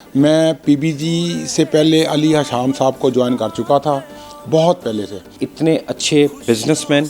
میں پی بی جی سے پہلے علی حشام صاحب کو جوائن کر چکا تھا بہت پہلے سے۔ اتنے اچھے businessman,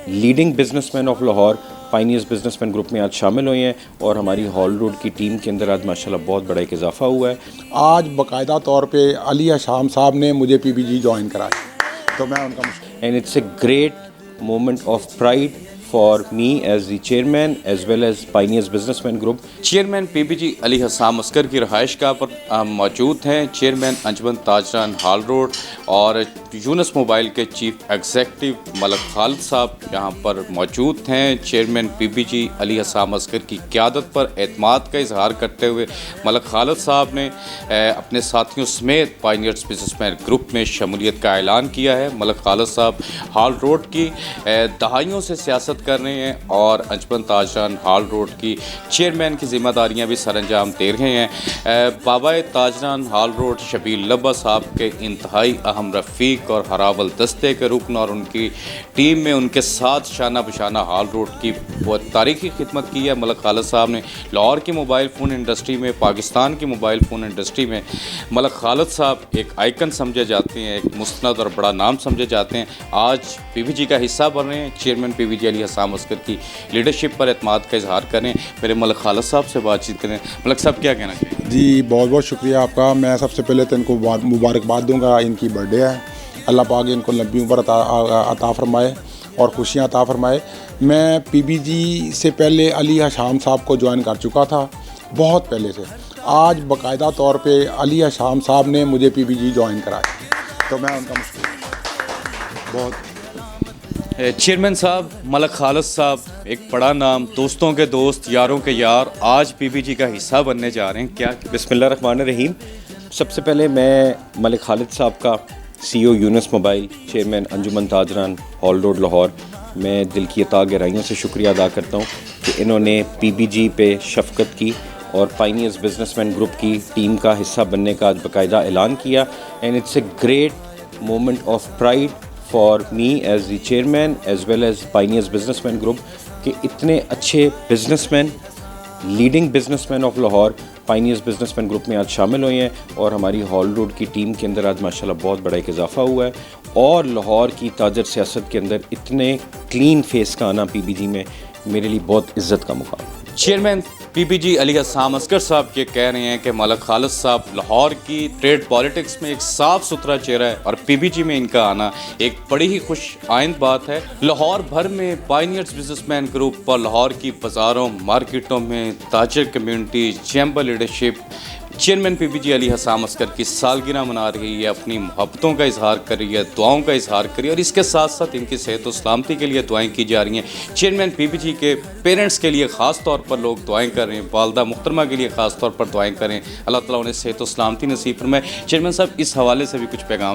leading businessman of Lahore pioneers business man group میں آج شامل ہوئے ہیں اور ہماری ہال روڈ کی ٹیم کے اندر آج ماشاءاللہ بہت بڑا ایک اضافہ ہوا ہے۔ آج باقاعدہ طور پہ علی حشام صاحب نے مجھے پی بی جی جوائن کرایا تو میں ان کا and it's a great moment of pride for me as the chairman as well as pioneers business man group. Chairman P B G Ali Hussam Askar کی رہائش گاہ پر موجود ہیں۔ Chairman Anjuman Tajiran hall road اور یونس موبائل کے چیف ایگزیکٹو ملک خالد صاحب یہاں پر موجود ہیں۔ Chairman P B G Ali Hussam Askar کی قیادت پر اعتماد کا اظہار کرتے ہوئے ملک خالد صاحب نے اپنے ساتھیوں سمیت پائنیئرز بزنس مین گروپ میں شمولیت کا اعلان کیا ہے۔ ملک خالد صاحب ہال روڈ کی دہائیوں سے سیاست کر رہے ہیں اور انجمن تاجران ہال روڈ کی چیئرمین کی ذمہ داریاں بھی سر انجام دے رہے ہیں۔ بابا تاجران ہال روڈ شبیر لبا صاحب کے انتہائی اہم رفیق اور ہراول دستے کے رکن اور ان کی ٹیم میں ان کے ساتھ شانہ بشانہ ہال روڈ کی بہت تاریخی خدمت کی ہے۔ ملک خالد صاحب نے لاہور کی موبائل فون انڈسٹری میں، پاکستان کی موبائل فون انڈسٹری میں ملک خالد صاحب ایک آئیکن سمجھے جاتے ہیں، ایک مستند اور بڑا نام سمجھے جاتے ہیں۔ آج پی بی جی کا حصہ بن رہے ہیں۔ Chairman P B G Ali Hussam Askar کی لیڈرشپ پر اعتماد کا اظہار کریں۔ میرے ملک خالد صاحب سے بات چیت کریں۔ ملک صاحب کیا کہنا چاہیے؟ جی بہت بہت شکریہ آپ کا۔ میں سب سے پہلے تو ان کو مبارکباد دوں گا، ان کی برتھ ڈے ہے، اللہ پاک ان کو لمبی عمر عطا فرمائے اور خوشیاں عطا فرمائے۔ میں پی بی جی سے پہلے علی حشام صاحب کو جوائن کر چکا تھا بہت پہلے سے۔ آج باقاعدہ طور پہ علی حشام صاحب نے مجھے پی بی جی جوائن کرایا تو میں ان کا مشکور بہت۔ چیئرمین صاحب ملک خالد صاحب ایک بڑا نام، دوستوں کے دوست، یاروں کے یار، آج پی بی جی کا حصہ بننے جا رہے ہیں، کیا؟ بسم اللہ الرحمن الرحیم۔ سب سے پہلے میں ملک خالد صاحب کا سی او یونس mobile, chairman Anjuman Tajiran hall road Lahore, میں دل کی عطا گہرائیوں سے شکریہ ادا کرتا ہوں کہ انہوں نے پی بی جی پہ شفقت کی اور پائنیئرز بزنس مین گروپ کی ٹیم کا حصہ بننے کا آج باقاعدہ اعلان کیا۔ And it's a great moment of pride for me as the chairman as well as pioneers business man group کہ اتنے اچھے businessman, leading businessman of Lahore pioneers business man group میں آج شامل ہوئے ہیں اور ہماری ہال روڈ کی ٹیم کے اندر آج ماشاءاللہ بہت بڑا ایک اضافہ ہوا ہے۔ اور لاہور کی تاجر سیاست کے اندر اتنے کلین فیس کا آنا پی بی جی میں میرے لیے بہت عزت کا مقام ہے۔ Chairman P B G Ali Hussam عسکر صاحب یہ کہہ رہے ہیں کہ ملک خالد صاحب لاہور کی ٹریڈ پالیٹکس میں ایک صاف ستھرا چہرہ ہے اور پی بی جی میں ان کا آنا ایک بڑی ہی خوش آئند بات ہے۔ لاہور بھر میں پائنیئرز بزنس مین گروپ اور لاہور کی بازاروں، مارکیٹوں میں تاجر community, chamber leadership chairman P B G Ali Hussam Askar کی سالگرہ منا رہی ہے، اپنی محبتوں کا اظہار کر رہی ہے، دعاؤں کا اظہار کر رہی ہے اور اس کے ساتھ ساتھ ان کی صحت و سلامتی کے لیے دعائیں کی جا رہی ہیں۔ چیئرمین پی بی جی کے پیرنٹس کے لیے خاص طور پر لوگ دعائیں کر رہے ہیں، والدہ محترمہ کے لیے خاص طور پر دعائیں کریں، اللہ تعالیٰ انہیں صحت و سلامتی نصیب فرمائے۔ چیئرمین صاحب اس حوالے سے بھی کچھ پیغام